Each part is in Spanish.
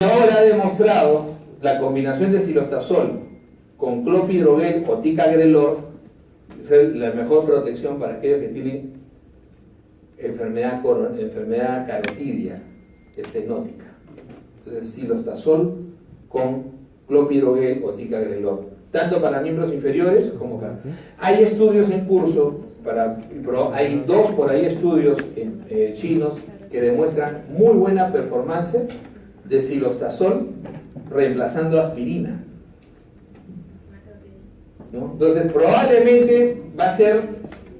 Ahora ha demostrado la combinación de silostazol con clopidogrel o ticagrelor es la mejor protección para aquellos que tienen enfermedad carotidia estenótica. Entonces, silostazol con clopidogrel o ticagrelor, tanto para miembros inferiores como para... Hay estudios en curso, hay dos por ahí estudios chinos que demuestran muy buena performance de silostazol reemplazando aspirina, ¿no? Entonces probablemente va a ser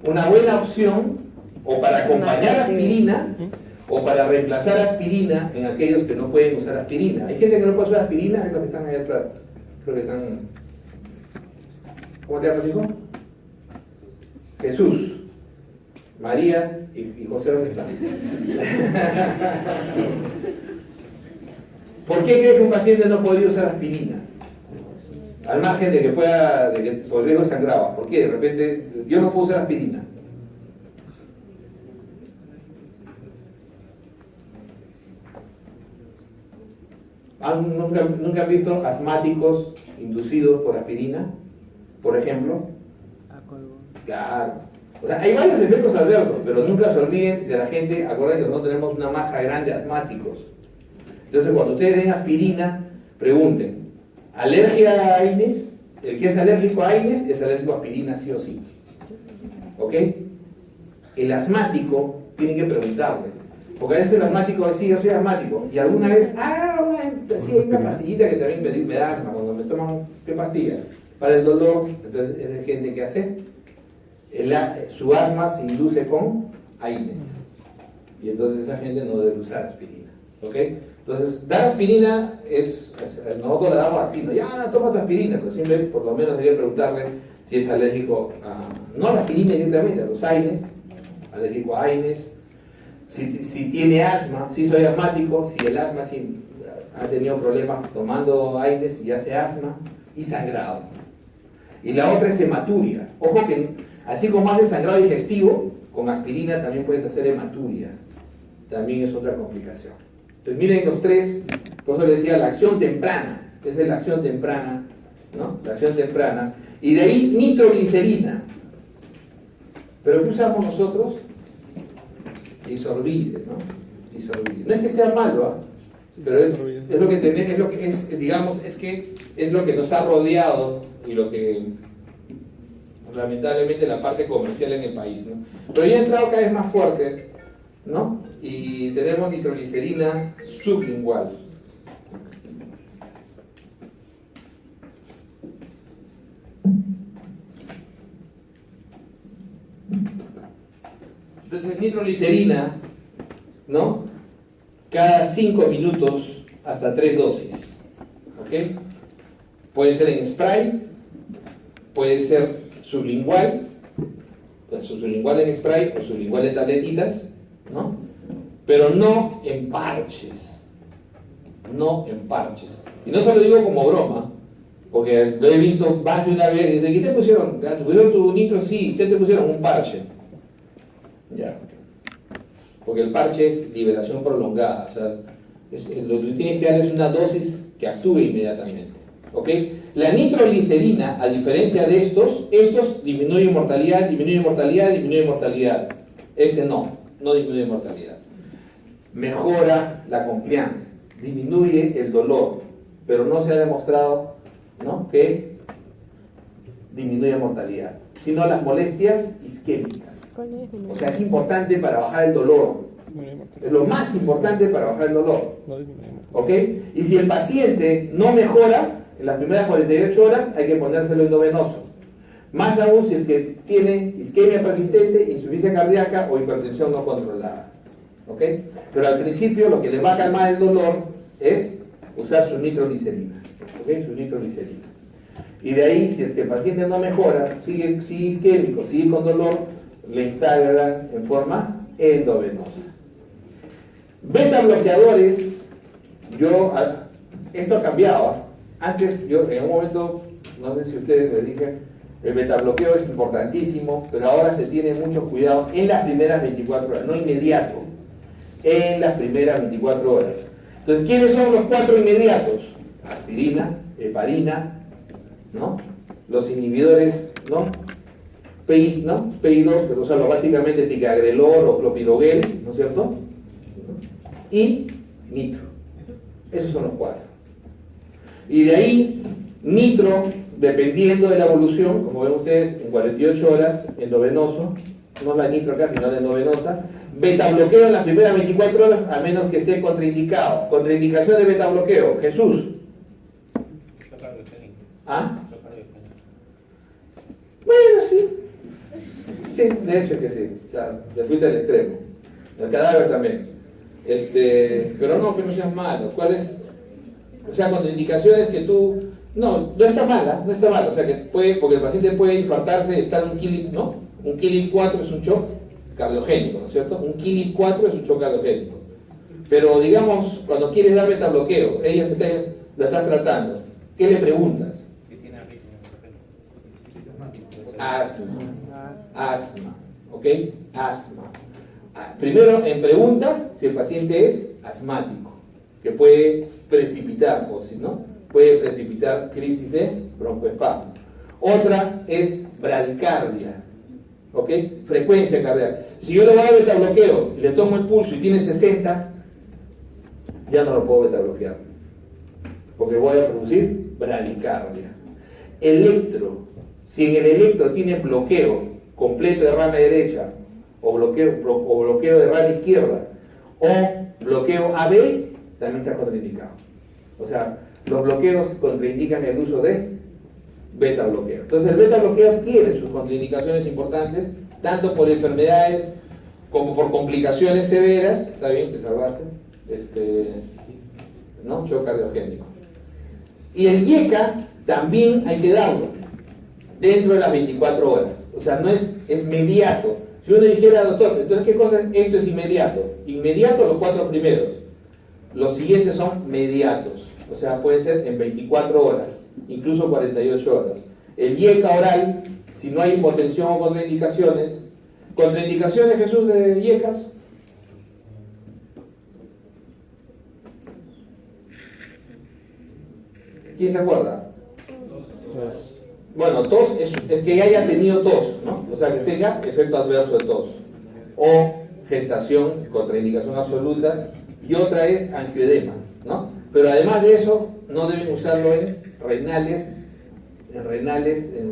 una buena opción o para acompañar aspirina o para reemplazar aspirina en aquellos que no pueden usar aspirina. Hay gente que no puede usar aspirina, es los que están ahí atrás. Creo que están... ¿Cómo te llamas, hijo? Jesús, María y José, ¿dónde están? ¿Por qué cree que un paciente no podría usar aspirina? Al margen de que por riesgo de sangrado. ¿Por qué? De repente, yo no puedo usar aspirina. ¿Nunca han visto asmáticos inducidos por aspirina? Por ejemplo. Claro. O sea, hay varios efectos adversos, pero nunca se olviden de la gente. Acuérdense que nosotros tenemos una masa grande de asmáticos. Entonces, cuando ustedes den aspirina, pregunten, ¿alergia a AINES? El que es alérgico a AINES es alérgico a aspirina, sí o sí. ¿Ok? El asmático tiene que preguntarle, porque a veces el asmático dice, sí, yo soy asmático, y alguna vez, sí, hay una pastillita que también me da asma, cuando me toman, ¿qué pastilla? Para el dolor. Entonces, esa es gente que hace, su asma se induce con AINES, y entonces esa gente no debe usar aspirina. ¿Ok? Entonces, dar aspirina nosotros la damos así, ¿no? Ya, toma tu aspirina, pero siempre por lo menos hay que preguntarle si es alérgico no a la aspirina directamente, a los AINES, alérgico a AINES, si tiene asma, si soy asmático, si el asma ha tenido problemas tomando AINES y hace asma, y sangrado. Y la otra es hematuria. Ojo que así como hace sangrado digestivo, con aspirina también puedes hacer hematuria. También es otra complicación. Entonces miren los tres, por eso les decía la acción temprana, esa es la acción temprana, ¿no? La acción temprana. Y de ahí nitroglicerina. ¿Pero qué usamos nosotros? Isorbide, ¿no? Isorbide. No es que sea malo, pero es lo que tenemos, es lo que nos ha rodeado y lo que lamentablemente la parte comercial en el país, ¿no? Pero ya ha entrado cada vez más fuerte, ¿no? Y tenemos nitroglicerina sublingual. Entonces, nitroglicerina, ¿no? Cada 5 minutos hasta 3 dosis. ¿Ok? Puede ser en spray, puede ser sublingual, pues sublingual en spray o sublingual en tabletitas, ¿no? Pero no en parches. No en parches. Y no se lo digo como broma, porque lo he visto más de una vez. Dice, ¿qué te pusieron? ¿Te pusieron tu nitro? Sí. ¿Qué te pusieron? Un parche. Ya. Porque el parche es liberación prolongada. O sea, lo que tienes que dar es una dosis que actúe inmediatamente. ¿Ok? La nitroglicerina, a diferencia de estos disminuye mortalidad, disminuye mortalidad, disminuye mortalidad. Este no disminuye mortalidad. Mejora la compliance, disminuye el dolor, pero no se ha demostrado, ¿no?, que disminuye mortalidad, sino las molestias isquémicas. O sea, es importante para bajar el dolor. Es lo más importante para bajar el dolor. ¿Ok? Y si el paciente no mejora, en las primeras 48 horas hay que ponérselo endovenoso. Más aún si es que tiene isquemia persistente, insuficiencia cardíaca o hipertensión no controlada. ¿Ok? Pero al principio lo que le va a calmar el dolor es usar su nitroglicerina. ¿Ok? Su nitroglicerina. Y de ahí, si es que el paciente no mejora, sigue isquémico, sigue con dolor, le instalan en forma endovenosa. Beta bloqueadores, esto ha cambiado. Antes, en un momento, no sé si ustedes les dije, el beta bloqueo es importantísimo, pero ahora se tiene mucho cuidado en las primeras 24 horas, no inmediato, en las primeras 24 horas. Entonces, ¿quiénes son los 4 inmediatos? Aspirina, heparina, ¿no? Los inhibidores, ¿no? PI2, o sea, básicamente ticagrelor o clopidogrel, ¿no es cierto? Y nitro. Esos son los 4. Y de ahí, nitro, dependiendo de la evolución, como ven ustedes, en 48 horas, endovenoso, no la nitro acá, sino la endovenosa, beta bloqueo en las primeras 24 horas, a menos que esté contraindicado. Contraindicación de beta bloqueo, Jesús. ¿Ah? Bueno, sí. Sí, de hecho que sí. Claro, te fuiste al extremo. El cadáver también. Pero no, que no seas malo. ¿Cuál es? O sea, contraindicaciones que tú... No está mala, no está mala. O sea, que puede, porque el paciente puede infartarse, estar un Kili, ¿no? Un Kili 4 es un shock cardiogénico, ¿no es cierto? Un Kili 4 es un shock cardiogénico. Pero digamos, cuando quieres dar betabloqueo, lo estás tratando, ¿qué le preguntas? Asma, ¿ok? Asma. Primero, en pregunta, si el paciente es asmático, que puede precipitar, o si no, puede precipitar crisis de broncoespasmo. Otra es bradicardia, ¿ok? Frecuencia cardíaca. Si yo le voy a dar betabloqueo y le tomo el pulso y tiene 60, ya no lo puedo betabloquear, porque voy a producir bradicardia. Electro. Si en el electro tiene bloqueo completo de rama derecha, o bloqueo de rama izquierda, o bloqueo AB, también está contraindicado. O sea, los bloqueos contraindican el uso de beta bloqueo. Entonces el beta bloqueo tiene sus contraindicaciones importantes, tanto por enfermedades como por complicaciones severas. Está bien, te salvaste. ¿No? Shock cardiogénico. Y el IECA también hay que darlo dentro de las 24 horas. O sea, no es inmediato. Si uno dijera, doctor, entonces, ¿qué cosa es? Esto es inmediato. Inmediato los 4 primeros. Los siguientes son mediatos. O sea, pueden ser en 24 horas, incluso 48 horas. El IECA oral, si no hay hipotensión o contraindicaciones. ¿Contraindicaciones, Jesús, de IECAS? ¿Quién se acuerda? Bueno, tos es que haya tenido tos, ¿no? O sea, que tenga efecto adverso de tos. O gestación, contraindicación absoluta. Y otra es angioedema, ¿no? Pero además de eso, no deben usarlo en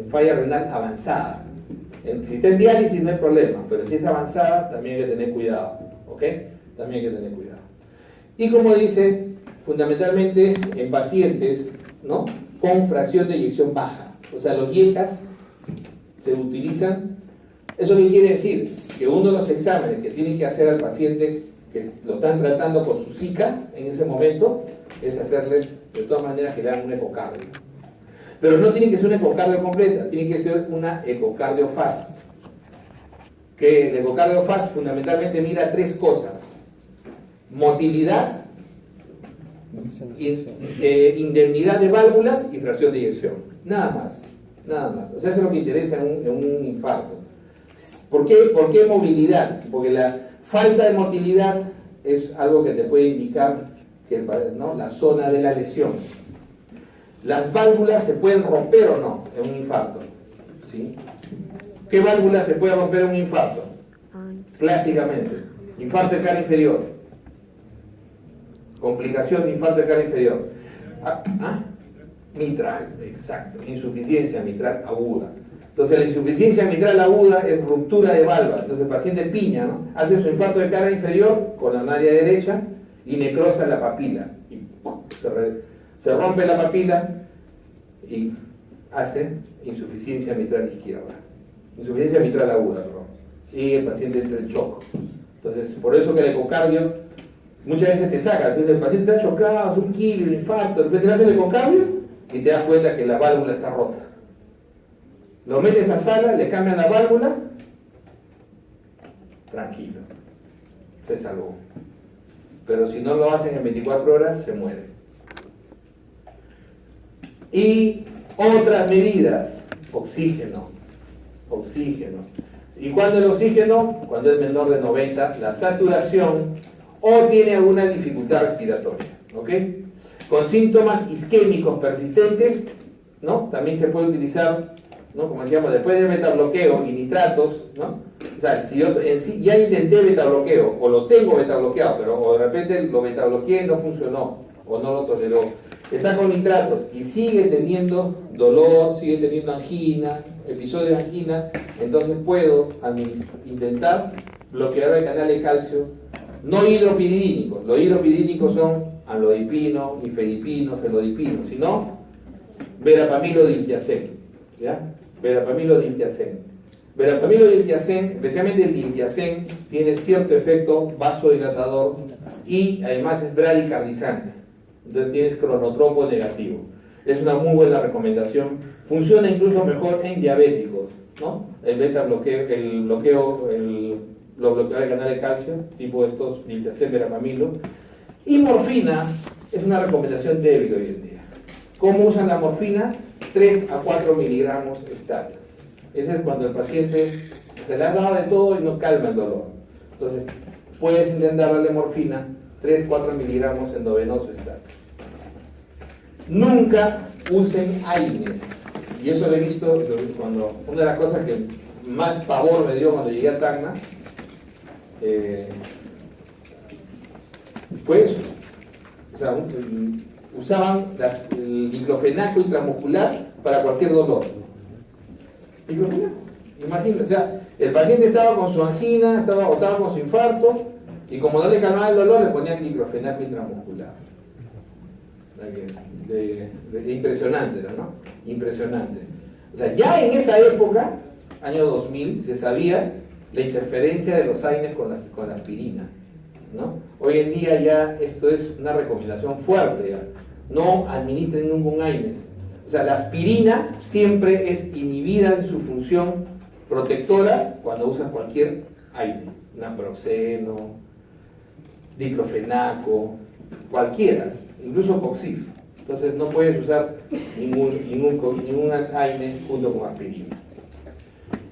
falla renal avanzada. Si está en diálisis no hay problema, pero si es avanzada también hay que tener cuidado, ¿ok? También hay que tener cuidado. Y como dice, fundamentalmente en pacientes, ¿no? Con fracción de eyección baja. O sea, los IECAS se utilizan. ¿Eso qué quiere decir? Que uno de los exámenes que tienen que hacer al paciente que lo están tratando con su SICA en ese momento es hacerle de todas maneras que le hagan un ecocardio. Pero no tiene que ser una ecocardio completa, tiene que ser una ecocardio fast. Que el ecocardio fast fundamentalmente mira 3 cosas: motilidad, indemnidad de válvulas y fracción de eyección. Nada más. O sea, eso es lo que interesa en un infarto. ¿Por qué movilidad? Porque la falta de motilidad es algo que te puede indicar que ¿no? la zona de la lesión. Las válvulas se pueden romper o no en un infarto, ¿sí? ¿Qué válvula se puede romper en un infarto? Clásicamente, infarto de cara inferior. Complicación de infarto de cara inferior. Mitral, exacto. Insuficiencia mitral aguda. Entonces la insuficiencia mitral aguda es ruptura de válvula. Entonces el paciente piña, ¿no? Hace su infarto de cara inferior con la área derecha y necrosa la papila. Y ¡pum! Se rompe la papila y hace insuficiencia mitral izquierda. Insuficiencia mitral aguda, perdón. Y el paciente entra en shock. Entonces, por eso que el ecocardio muchas veces te saca. Entonces el paciente está chocado, es un kilo, un infarto, de repente le hace el ecocardio y te das cuenta que la válvula está rota. Lo metes a sala, le cambian la válvula, tranquilo, se salvó. Pero si no lo hacen en 24 horas, se muere. Y otras medidas, oxígeno. ¿Y cuándo el oxígeno? Cuando es menor de 90, la saturación, o tiene alguna dificultad respiratoria. ¿ok? Con síntomas isquémicos persistentes, ¿no? También se puede utilizar, ¿no? Como decíamos, después de betabloqueo y nitratos, ¿no? O sea, si yo en sí ya intenté betabloqueo, o lo tengo betabloqueado, pero o de repente lo betabloqueé y no funcionó, o no lo toleró, está con nitratos y sigue teniendo dolor, sigue teniendo angina, episodio de angina, entonces puedo intentar bloquear el canal de calcio, no hidropiridínicos. Los hidropiridínicos son amlodipino, nifedipino, felodipino, sino verapamilodiltiazem, ¿ya? Verapamilodiltiazem. Verapamilodiltiazem, especialmente el diltiazem, tiene cierto efecto vasodilatador y además es bradicardizante. Entonces tienes cronotropo negativo. Es una muy buena recomendación. Funciona incluso mejor en diabéticos, ¿no? El beta bloqueo, lo bloquea el canal de calcio, tipo estos diltiazem, verapamilo. Y morfina es una recomendación débil hoy en día. ¿Cómo usan la morfina? 3 a 4 miligramos estática. Ese es cuando el paciente se le ha dado de todo y no calma el dolor. Entonces, puedes intentar darle morfina 3-4 miligramos endovenoso estático. Nunca usen AINES. Y eso lo he visto cuando una de las cosas que más pavor me dio cuando llegué a Tacna fue eso. O sea, usaban el diclofenaco intramuscular para cualquier dolor. Diclofenaco, imagínate. O sea, el paciente estaba con su angina, estaba con su infarto, y como no le calmaba el dolor, le ponían diclofenaco intramuscular. Impresionante, ¿no? Impresionante. O sea, ya en esa época, año 2000, se sabía la interferencia de los AINES con la aspirina, ¿no? Hoy en día ya esto es una recomendación fuerte, ya. No administren ningún AINES. O sea, la aspirina siempre es inhibida en su función protectora cuando usan cualquier AINE, naproxeno, diclofenaco, cualquiera, incluso Coxif. Entonces no puedes usar ningún AINE junto con aspirina.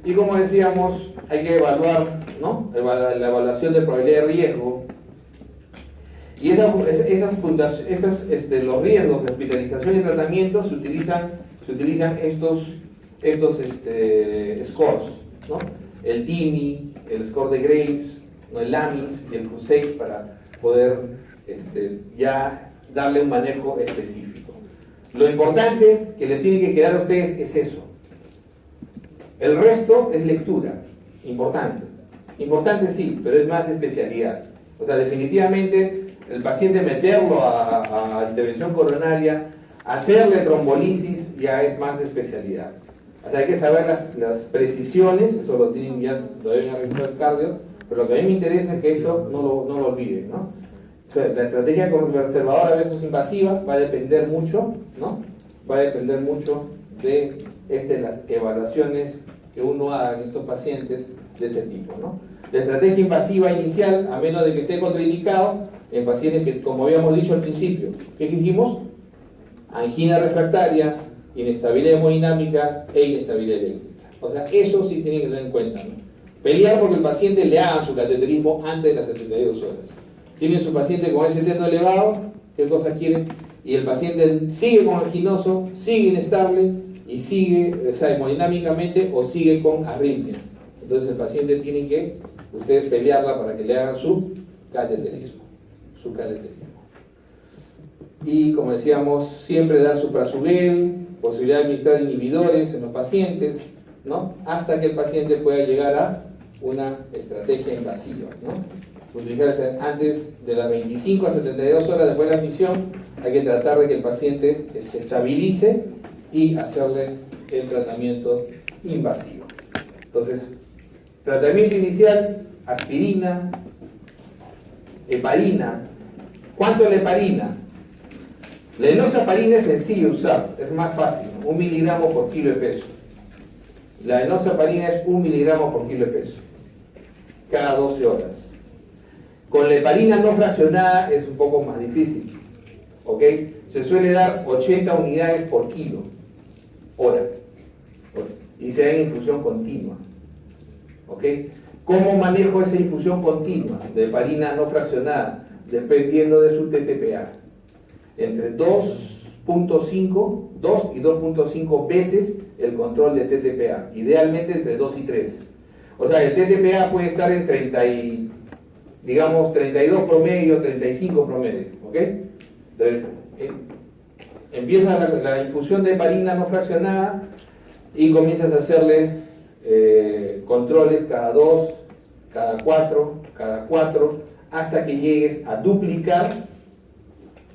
Y como decíamos, hay que evaluar, ¿no? La evaluación de probabilidad de riesgo. Y los riesgos de hospitalización y tratamiento se utilizan estos scores, ¿no? El TIMI, el score de Graves, ¿no? El LAMIS y el CRUSADE para poder ya darle un manejo específico. Lo importante que les tiene que quedar a ustedes es eso. El resto es lectura, importante. Importante sí, pero es más especialidad. O sea, definitivamente el paciente meterlo a intervención coronaria, hacerle trombolisis, ya es más de especialidad. O sea, hay que saber las precisiones, eso lo deben revisar el cardio, pero lo que a mí me interesa es que esto no lo olviden, ¿no? O sea, la estrategia conservadora versus invasiva va a depender mucho, ¿no? Va a depender mucho de las evaluaciones que uno haga en estos pacientes de ese tipo, ¿no? La estrategia invasiva inicial, a menos de que esté contraindicado, en pacientes que, como habíamos dicho al principio, ¿qué dijimos? Angina refractaria, inestabilidad hemodinámica e inestabilidad eléctrica. O sea, eso sí tienen que tener en cuenta, ¿no? Pelear porque el paciente le haga su cateterismo antes de las 72 horas. Tienen su paciente con ese teno elevado, ¿qué cosa quieren? Y el paciente sigue con anginoso, sigue inestable y sigue, o sea, hemodinámicamente, o sigue con arritmia. Entonces el paciente tiene que, ustedes pelearla para que le hagan su cateterismo. Y como decíamos, siempre dar suprasugel, posibilidad de administrar inhibidores en los pacientes, ¿no? Hasta que el paciente pueda llegar a una estrategia invasiva, ¿no? Utilizar antes de las 25 a 72 horas después de la admisión, hay que tratar de que el paciente se estabilice y hacerle el tratamiento invasivo. Entonces, tratamiento inicial, aspirina, heparina. ¿Cuánto es la heparina? La enoxaparina es sencillo de usar, es más fácil, 1 miligramo por kilo de peso. La enoxaparina es 1 miligramo por kilo de peso, cada 12 horas. Con la heparina no fraccionada es un poco más difícil, ¿ok? Se suele dar 80 unidades por kilo, hora, y se da en infusión continua, ¿ok? ¿Cómo manejo esa infusión continua de heparina no fraccionada? Dependiendo de su TTPA. entre 2.5, 2 y 2.5 veces el control de TTPA, idealmente entre 2 y 3. O sea, el TTPA puede estar en 30 y, digamos, 32 promedio, 35 promedio, ¿ok? Entonces, empieza la infusión de heparina no fraccionada y comienzas a hacerle controles cada 2, cada 4, hasta que llegues a duplicar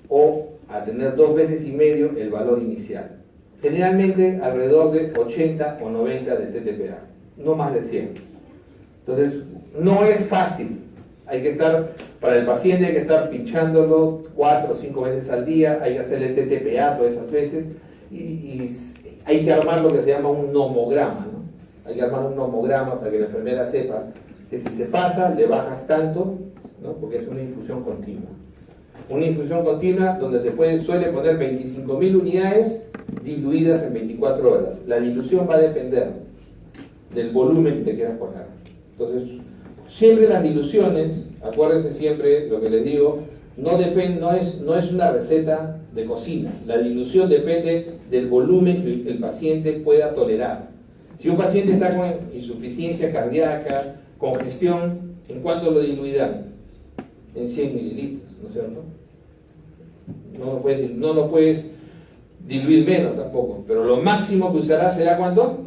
o a tener 2 veces y medio el valor inicial. Generalmente alrededor de 80 o 90 de TTPA, no más de 100. Entonces, no es fácil. Hay que estar, para el paciente hay que estar pinchándolo 4 o 5 veces al día, hay que hacerle TTPA todas esas veces, y hay que armar lo que se llama un nomograma, ¿no? Hay que armar un nomograma para que la enfermera sepa que si se pasa, le bajas tanto, ¿no? Porque es una infusión continua. Una infusión continua donde suele poner 25.000 unidades diluidas en 24 horas. La dilución va a depender del volumen que le quieras poner. Entonces, siempre las diluciones, acuérdense siempre lo que les digo, no es una receta de cocina. La dilución depende del volumen que el paciente pueda tolerar. Si un paciente está con insuficiencia cardíaca, congestión, ¿en cuánto lo diluirán? En 100 mililitros, ¿no es cierto? No lo puedes diluir menos tampoco, pero lo máximo que usarás será ¿cuánto?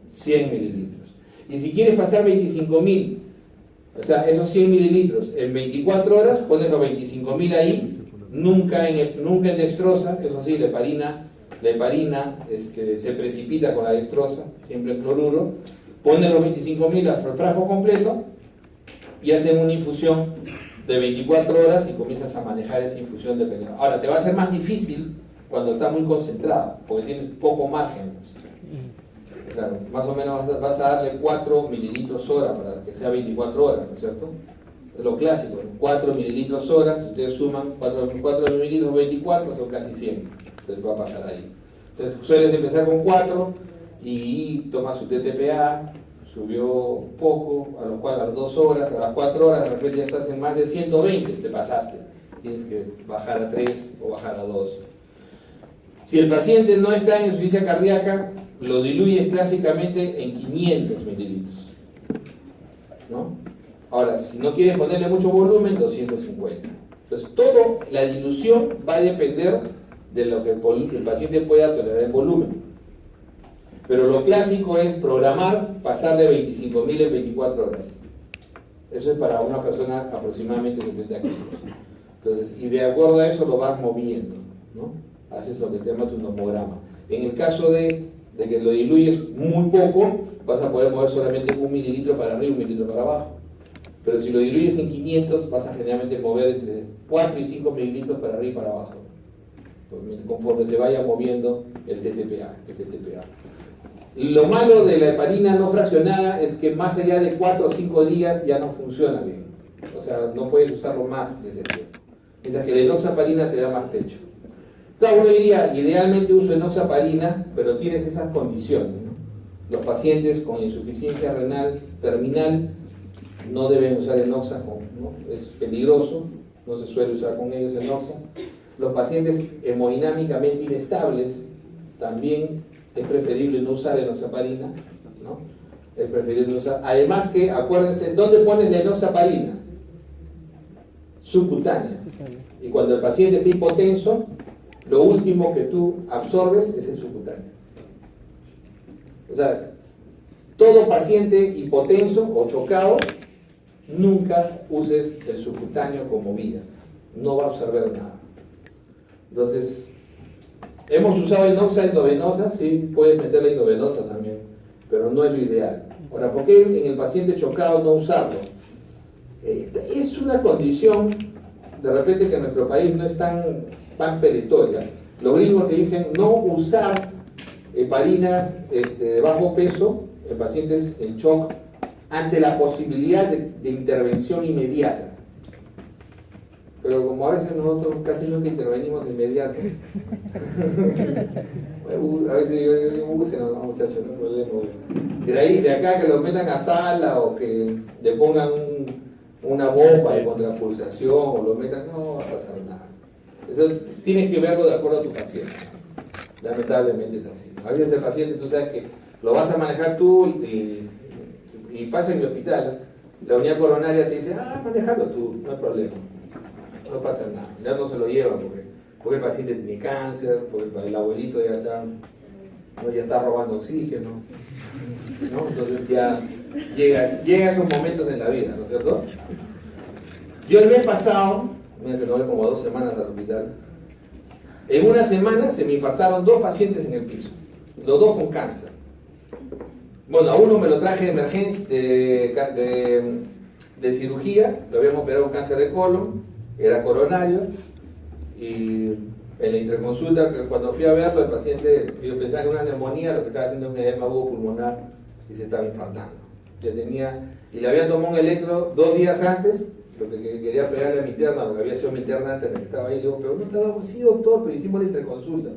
100 mililitros. Y si quieres pasar 25.000, o sea, esos 100 mililitros en 24 horas, pones los 25.000 ahí, nunca en dextrosa, eso sí, la heparina se precipita con la dextrosa, siempre en cloruro, pones los 25.000 al frasco completo y hacen una infusión de 24 horas y comienzas a manejar esa infusión dependiendo. Ahora, te va a ser más difícil cuando está muy concentrado, porque tienes poco margen. O sea, más o menos vas a darle 4 mililitros hora para que sea 24 horas, ¿no es cierto? Es lo clásico, 4 mililitros hora, si ustedes suman 4 mililitros 24, son casi 100. Entonces va a pasar ahí. Entonces sueles empezar con 4 y tomas su TTPA, subió poco, a las 2 horas, a las 4 horas, de repente ya estás en más de 120, te pasaste. Tienes que bajar a 3 o bajar a 2. Si el paciente no está en insuficiencia cardíaca, lo diluyes clásicamente en 500 mililitros, ¿no? Ahora, si no quieres ponerle mucho volumen, 250. Entonces, toda la dilución va a depender de lo que el paciente pueda tolerar en volumen. Pero lo clásico es programar, pasarle 25.000 en 24 horas. Eso es para una persona aproximadamente 70 kilos. Entonces, y de acuerdo a eso lo vas moviendo, ¿no? Haces lo que se llama tu nomograma. En el caso de que lo diluyes muy poco, vas a poder mover solamente 1 mililitro para arriba, 1 mililitro para abajo. Pero si lo diluyes en 500, vas a generalmente mover entre 4 y 5 mililitros para arriba y para abajo, conforme se vaya moviendo el TTPA. Lo malo de la heparina no fraccionada es que más allá de 4 o 5 días ya no funciona bien. O sea, no puedes usarlo más de ese tiempo. Mientras que la enoxaparina te da más techo. Entonces uno diría, idealmente uso enoxaparina, pero tienes esas condiciones, ¿no? Los pacientes con insuficiencia renal terminal no deben usar enoxa, ¿no? Es peligroso, no se suele usar con ellos enoxa. Los pacientes hemodinámicamente inestables, también es preferible no usar enoxaparina, ¿no? Es preferible no usar. Además que, acuérdense, ¿dónde pones la enoxaparina? Subcutánea. Y cuando el paciente está hipotenso, lo último que tú absorbes es el subcutáneo. O sea, todo paciente hipotenso o chocado, nunca uses el subcutáneo como vía. No va a absorber nada. Entonces, hemos usado enoxa endovenosa, sí, puedes meter la endovenosa también, pero no es lo ideal. Ahora, ¿por qué en el paciente chocado no usarlo? Es una condición, de repente, que en nuestro país no es tan peritoria. Los gringos te dicen no usar heparinas de bajo peso en pacientes en shock ante la posibilidad de intervención inmediata. Pero como a veces nosotros casi nunca intervenimos inmediato, a veces yo digo, usen, no, muchachos, no hay problema. De acá que lo metan a sala o que le pongan una bomba de contrapulsación o lo metan, no va a pasar nada. Eso tienes que verlo de acuerdo a tu paciente. Lamentablemente es así. A veces el paciente, tú sabes que lo vas a manejar tú y pasa en el hospital. La unidad coronaria te dice, manejalo tú, no hay problema. No pasa nada. Ya no se lo llevan porque el paciente tiene cáncer, porque el abuelito ya está robando oxígeno, ¿no? Entonces ya llega a esos momentos en la vida, ¿no es cierto? Yo el mes pasado, mira que tomé como 2 semanas al hospital, en una semana se me infartaron 2 pacientes en el piso, los 2 con cáncer. Bueno, a uno me lo traje de emergencia, de cirugía, lo habíamos operado con cáncer de colon, era coronario, y en la interconsulta, cuando fui a verlo, el paciente, yo pensaba que era una neumonía, lo que estaba haciendo es un edema agudo pulmonar y se estaba infartando. Y le habían tomado un electro 2 días antes, lo que quería pegarle a mi interna, porque había sido mi interna antes de que estaba ahí. Le digo, pero no te ha dado, sí doctor, pero hicimos la interconsulta.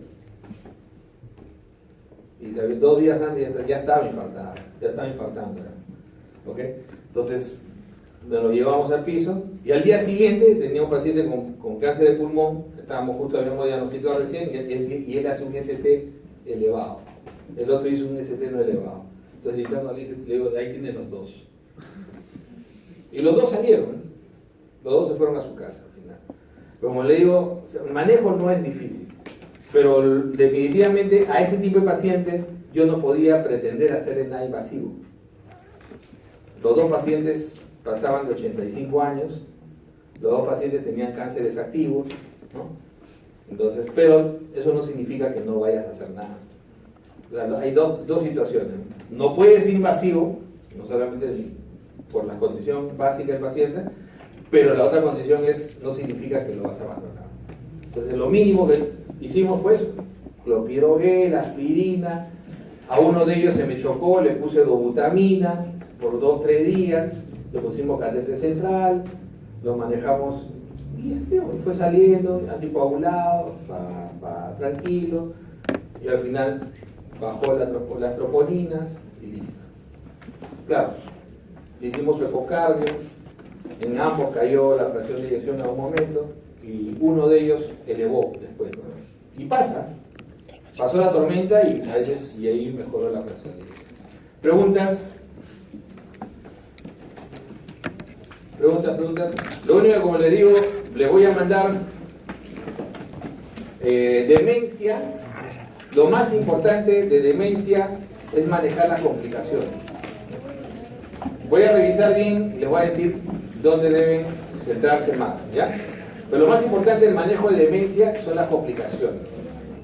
Y 2 días antes ya estaba infartada, ya estaba infartando. ¿Ok? Entonces, nos lo llevamos al piso y al día siguiente tenía un paciente con cáncer de pulmón, habíamos diagnosticado recién, y él hace un ST elevado. El otro hizo un ST no elevado. Entonces el interno le digo, ahí tienen los 2. Y los 2 salieron, los 2 se fueron a su casa al final. Pero como le digo, el manejo no es difícil, pero definitivamente a ese tipo de paciente yo no podía pretender hacerle nada invasivo. Los 2 pacientes pasaban de 85 años, los 2 pacientes tenían cánceres activos, ¿no? Entonces, pero eso no significa que no vayas a hacer nada. O sea, hay dos situaciones. No puede ser invasivo, no solamente por la condición básica del paciente, pero la otra condición no significa que lo vas a abandonar. Entonces, lo mínimo que hicimos fue eso: clopidogrel, aspirina. A uno de ellos se me chocó, le puse dobutamina por 2-3 días, le pusimos catéter central, lo manejamos y fue saliendo, anticoagulado, tranquilo, y al final bajó las tropolinas y listo. Claro, le hicimos su ecocardio, en ambos cayó la fracción de eyección en un momento y uno de ellos elevó después, ¿no? Y pasó la tormenta y ahí mejoró la fracción de eyección. ¿Preguntas? Preguntas. Lo único que, como les digo, les voy a mandar demencia. Lo más importante de demencia es manejar las complicaciones. Voy a revisar bien y les voy a decir dónde deben centrarse más, ¿ya? Pero lo más importante del manejo de demencia son las complicaciones.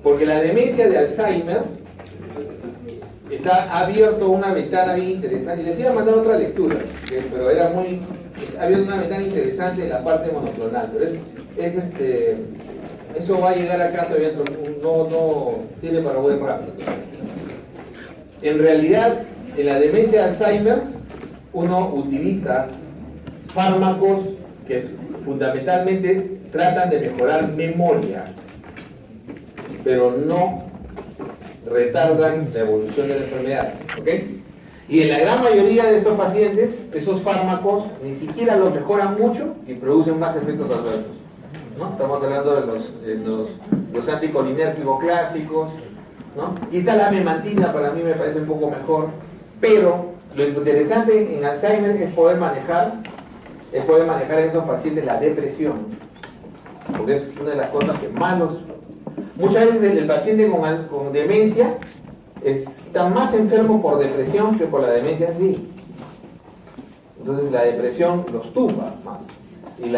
Porque la demencia de Alzheimer ha abierto una ventana bien interesante. Y les iba a mandar otra lectura, pero ha abierto una ventana interesante en la parte monoclonal. Pero eso va a llegar acá todavía, no tiene para buen rato. En realidad, en la demencia de Alzheimer, uno utiliza fármacos que fundamentalmente tratan de mejorar memoria, pero no retardan la evolución de la enfermedad, ¿ok? Y en la gran mayoría de estos pacientes, esos fármacos ni siquiera los mejoran mucho y producen más efectos adversos, ¿no? Estamos hablando de los anticolinérgicos clásicos, ¿no? Quizá la memantina para mí me parece un poco mejor, pero lo interesante en Alzheimer es poder manejar en estos pacientes la depresión, porque es una de las cosas que muchas veces el paciente con demencia está más enfermo por depresión que por la demencia en sí. Entonces la depresión los tumba más y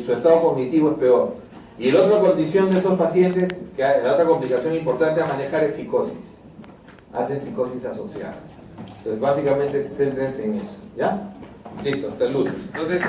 su estado cognitivo es peor. Y la otra condición de estos pacientes, la otra complicación importante a manejar es psicosis. Hacen psicosis asociadas. Entonces básicamente céntrense en eso, ¿ya? Listo, hasta el lunes. Entonces,